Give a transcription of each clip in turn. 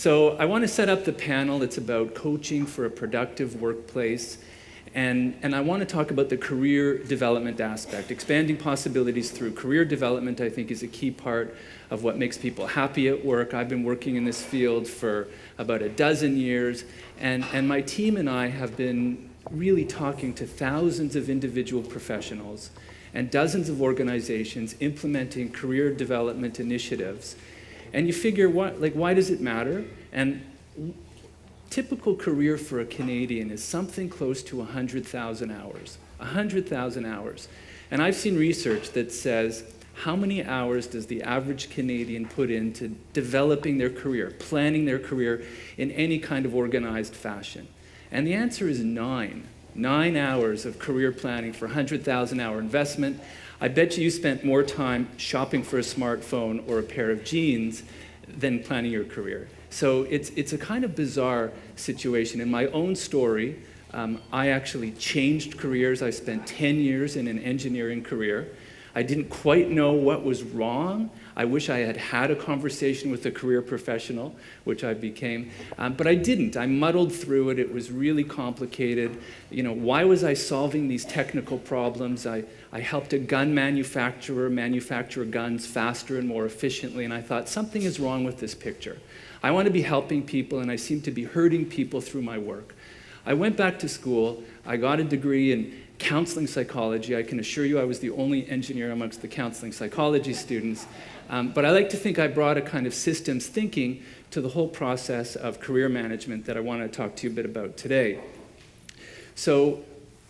So I want to set up the panel. It's about coaching for a productive workplace. And I want to talk about the career development aspect. Expanding possibilities through career development, I think, is a key part of what makes people happy at work. I've been working in this field for about a dozen years, and my team and I have been really talking to thousands of individual professionals and dozens of organizations implementing career development initiatives. And you figure, why does it matter? And typical career for a Canadian is something close to 100,000 hours. 100,000 hours. And I've seen research that says, how many hours does the average Canadian put into developing their career, planning their career in any kind of organized fashion? And the answer is 9. 9 hours of career planning for 100,000-hour investment. I bet you spent more time shopping for a smartphone or a pair of jeans than planning your career. So it's a kind of bizarre situation. In my own story, I actually changed careers. I spent 10 years in an engineering career. I didn't quite know what was wrong. I wish I had had a conversation with a career professional, which I became, but I didn't. I muddled through it. It was really complicated. Why was I solving these technical problems? I helped a gun manufacturer manufacture guns faster and more efficiently, and I thought, something is wrong with this picture. I want to be helping people, and I seem to be hurting people through my work. I went back to school. I got a degree in counseling psychology. I can assure you I was the only engineer amongst the counseling psychology students. But I like to think I brought a kind of systems thinking to the whole process of career management that I want to talk to you a bit about today. So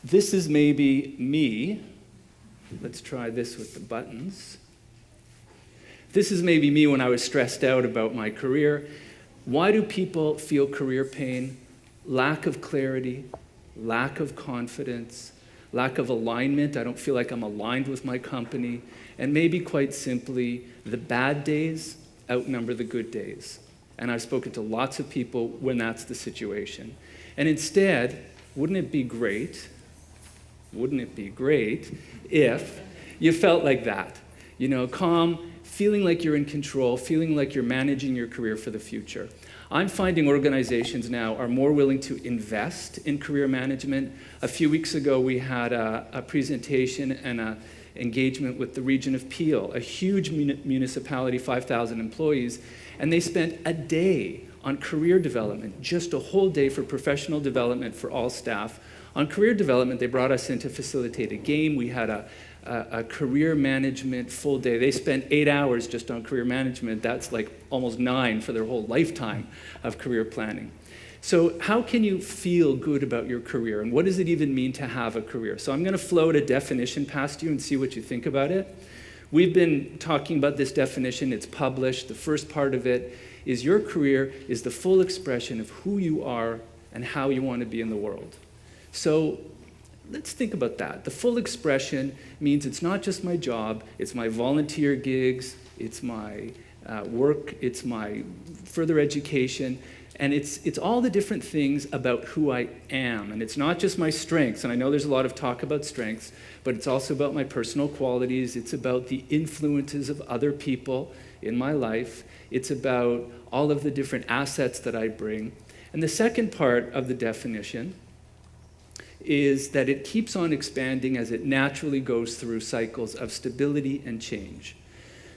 this is maybe me. Let's try this with the buttons. This is maybe me when I was stressed out about my career. Why do people feel career pain? Lack of clarity, lack of confidence, lack of alignment. I don't feel like I'm aligned with my company. And maybe quite simply, the bad days outnumber the good days. And I've spoken to lots of people when that's the situation. And instead, wouldn't it be great if you felt like that? Calm, feeling like you're in control, feeling like you're managing your career for the future. I'm finding organizations now are more willing to invest in career management. A few weeks ago, we had a presentation and an engagement with the region of Peel, a huge municipality, 5,000 employees, and they spent a day on career development, just a whole day for professional development for all staff. On career development, they brought us in to facilitate a game. We had a career management full day. They spent 8 hours just on career management. That's like almost 9 for their whole lifetime of career planning. So how can you feel good about your career, and what does it even mean to have a career? So I'm going to float a definition past you and see what you think about it. We've been talking about this definition. It's published. The first part of it is your career is the full expression of who you are and how you want to be in the world. So let's think about that. The full expression means it's not just my job, it's my volunteer gigs, it's my work, it's my further education, and it's all the different things about who I am. And it's not just my strengths, and I know there's a lot of talk about strengths, but it's also about my personal qualities, it's about the influences of other people in my life, it's about all of the different assets that I bring. And the second part of the definition is that it keeps on expanding as it naturally goes through cycles of stability and change.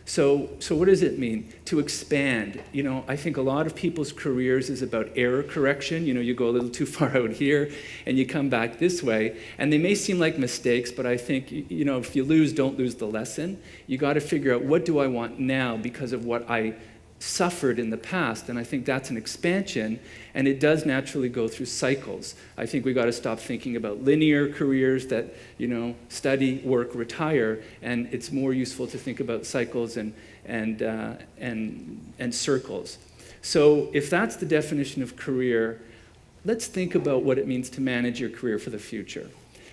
So what does it mean? To expand. I think a lot of people's careers is about error correction. You go a little too far out here and you come back this way. And they may seem like mistakes, but I think, if you lose, don't lose the lesson. You got to figure out, what do I want now because of what I suffered in the past? And I think that's an expansion, and it does naturally go through cycles. I think we got to stop thinking about linear careers that, study, work, retire, and it's more useful to think about cycles and circles. So if that's the definition of career, let's think about what it means to manage your career for the future.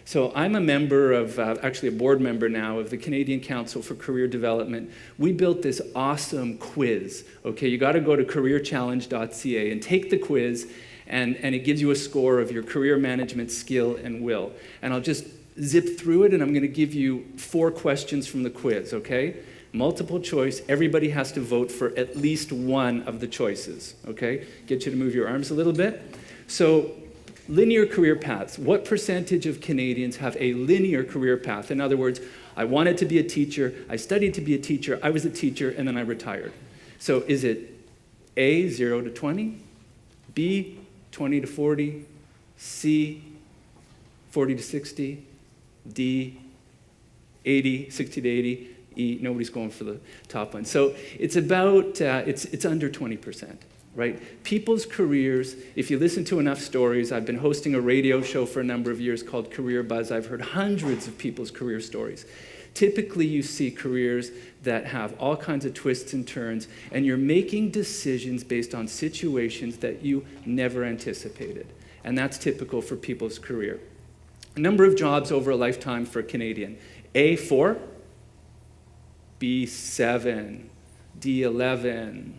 So I'm a member of, actually a board member now, of the Canadian Council for Career Development. We built this awesome quiz. Okay, you got to go to careerchallenge.ca and take the quiz, and it gives you a score of your career management skill and will. And I'll just zip through it, and I'm going to give you 4 questions from the quiz, okay? Multiple choice, everybody has to vote for at least one of the choices, okay? Get you to move your arms a little bit. So, linear career paths. What percentage of Canadians have a linear career path? In other words, I wanted to be a teacher, I studied to be a teacher, I was a teacher, and then I retired. So is it A, 0 to 20, B, 20 to 40, C, 40 to 60, D, 80, 60 to 80, E, nobody's going for the top one. So it's about, it's under 20%. Right? People's careers, if you listen to enough stories, I've been hosting a radio show for a number of years called Career Buzz. I've heard hundreds of people's career stories. Typically, you see careers that have all kinds of twists and turns, and you're making decisions based on situations that you never anticipated. And that's typical for people's career. A number of jobs over a lifetime for a Canadian. A, 4, B, 7, D, 11,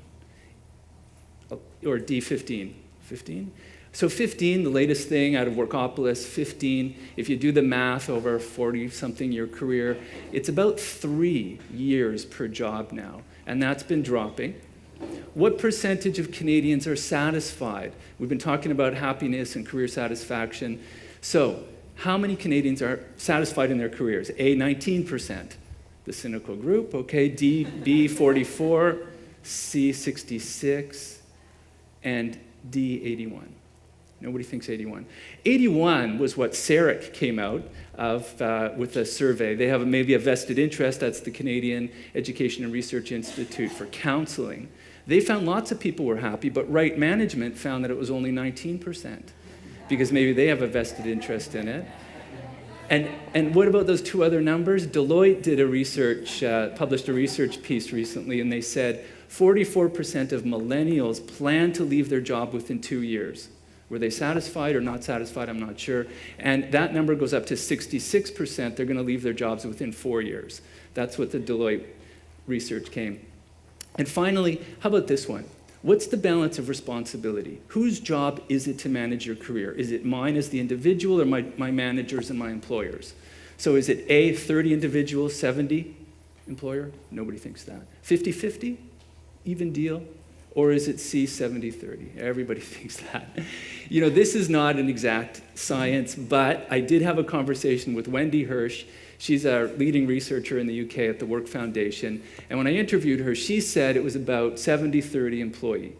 or D15. 15? So 15, the latest thing out of Workopolis, 15, if you do the math over a 40-something year career, it's about 3 years per job now, and that's been dropping. What percentage of Canadians are satisfied? We've been talking about happiness and career satisfaction. So how many Canadians are satisfied in their careers? A, 19%, the cynical group, okay, D, B, 44, C, 66, and D, 81. Nobody thinks 81. 81 was what CEREC came out of with a survey. They have maybe a vested interest. That's the Canadian Education and Research Institute for Counseling. They found lots of people were happy, but Right Management found that it was only 19% because maybe they have a vested interest in it. And what about those two other numbers? Deloitte did a research, published a research piece recently, and they said 44% of millennials plan to leave their job within 2 years. Were they satisfied or not satisfied? I'm not sure. And that number goes up to 66%. They're going to leave their jobs within 4 years. That's what the Deloitte research came. And finally, how about this one? What's the balance of responsibility? Whose job is it to manage your career? Is it mine as the individual or my managers and my employers? So is it A, 30 individuals, 70 employer? Nobody thinks that. 50-50? Even deal? Or is it C, 70-30? Everybody thinks that. You know, this is not an exact science, but I did have a conversation with Wendy Hirsch. She's a leading researcher in the UK at the Work Foundation. And when I interviewed her, she said it was about 70-30 employee.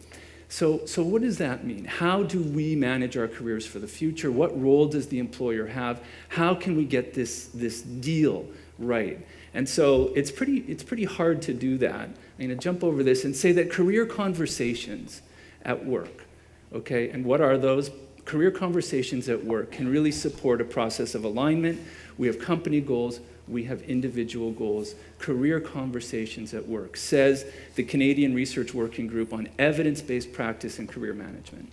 So what does that mean? How do we manage our careers for the future? What role does the employer have? How can we get this deal right? And so it's pretty hard to do that. I'm going to jump over this and say that career conversations at work, okay? And what are those? Career conversations at work can really support a process of alignment. We have company goals, we have individual goals. Career conversations at work, says the Canadian Research Working Group on Evidence-Based Practice in Career Management.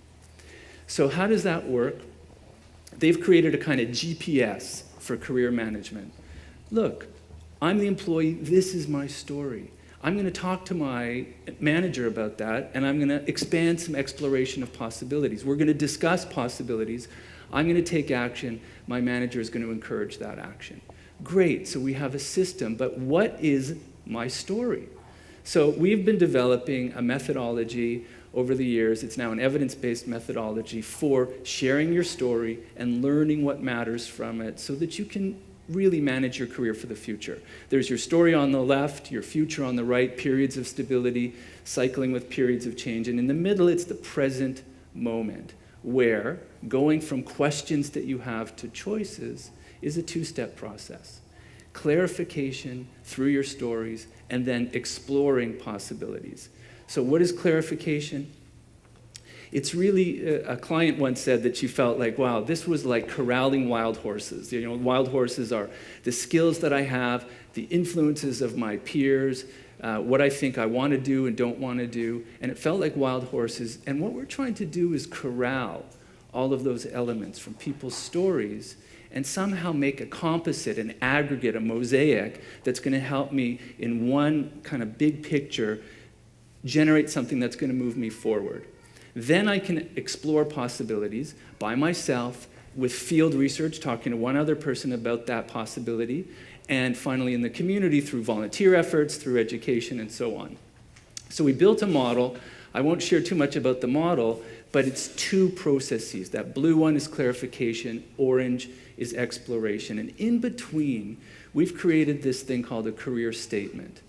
So how does that work? They've created a kind of GPS for career management. Look, I'm the employee, this is my story. I'm going to talk to my manager about that, and I'm going to expand some exploration of possibilities. We're going to discuss possibilities. I'm going to take action. My manager is going to encourage that action. Great, so we have a system, but what is my story? So we've been developing a methodology over the years. It's now an evidence-based methodology for sharing your story and learning what matters from it so that you can really manage your career for the future. There's your story on the left, your future on the right, periods of stability, cycling with periods of change. And in the middle, it's the present moment, where going from questions that you have to choices is a two-step process. Clarification through your stories, and then exploring possibilities. So what is clarification? It's really, a client once said that she felt like, wow, this was like corralling wild horses. You know, wild horses are the skills that I have, the influences of my peers, what I think I want to do and don't want to do, and it felt like wild horses. And what we're trying to do is corral all of those elements from people's stories and somehow make a composite, an aggregate, a mosaic that's going to help me in one kind of big picture generate something that's going to move me forward. Then I can explore possibilities by myself with field research, talking to one other person about that possibility, and finally in the community through volunteer efforts, through education, and so on. So we built a model. I won't share too much about the model, but it's two processes. That blue one is clarification, orange is exploration. And in between, we've created this thing called a career statement.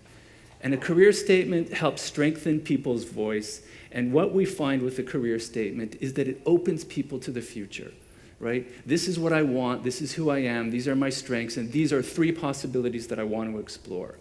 And a career statement helps strengthen people's voice. And what we find with a career statement is that it opens people to the future, right? This is what I want, this is who I am, these are my strengths, and these are 3 possibilities that I want to explore.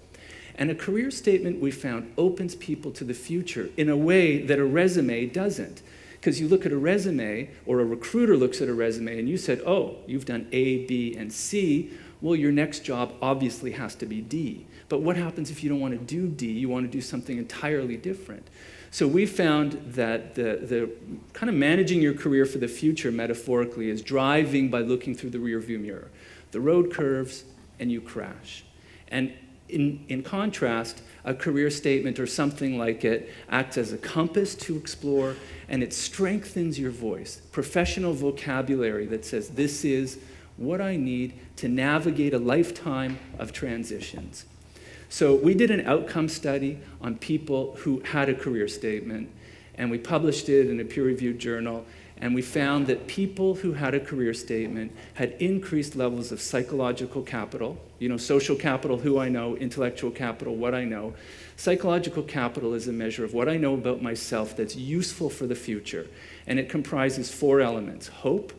And a career statement, we found, opens people to the future in a way that a resume doesn't. Because you look at a resume, or a recruiter looks at a resume, and you said, oh, you've done A, B, and C. Well, your next job obviously has to be D. But what happens if you don't want to do D? You want to do something entirely different. So we found that the kind of managing your career for the future, metaphorically, is driving by looking through the rearview mirror. The road curves, and you crash. And in contrast, a career statement or something like it acts as a compass to explore, and it strengthens your voice. Professional vocabulary that says, this is what I need to navigate a lifetime of transitions. So we did an outcome study on people who had a career statement, and we published it in a peer-reviewed journal, and we found that people who had a career statement had increased levels of psychological capital, social capital, who I know, intellectual capital, what I know. Psychological capital is a measure of what I know about myself that's useful for the future, and it comprises 4 elements: hope,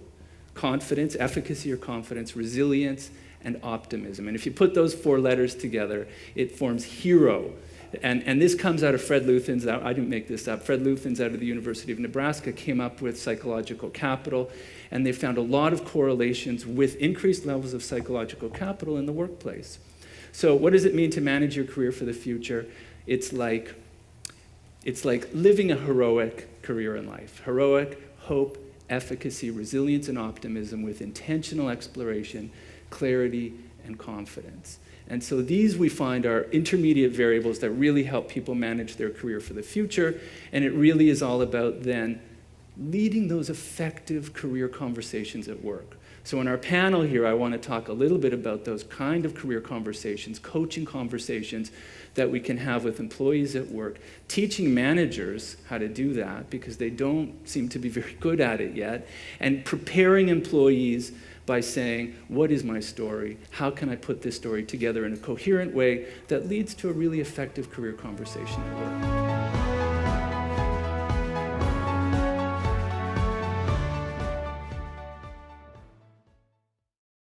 confidence, efficacy or confidence, resilience, and optimism. And if you put those 4 letters together, it forms HERO. And this comes out of Fred Luthen's, I didn't make this up, Fred Luthen's out of the University of Nebraska came up with psychological capital, and they found a lot of correlations with increased levels of psychological capital in the workplace. So what does it mean to manage your career for the future? It's like living a heroic career in life. Heroic, hope, efficacy, resilience, and optimism with intentional exploration, clarity, and confidence. And so these, we find, are intermediate variables that really help people manage their career for the future, and it really is all about then leading those effective career conversations at work. So in our panel here, I want to talk a little bit about those kind of career conversations, coaching conversations that we can have with employees at work, teaching managers how to do that because they don't seem to be very good at it yet, and preparing employees by saying, what is my story? How can I put this story together in a coherent way that leads to a really effective career conversation at work?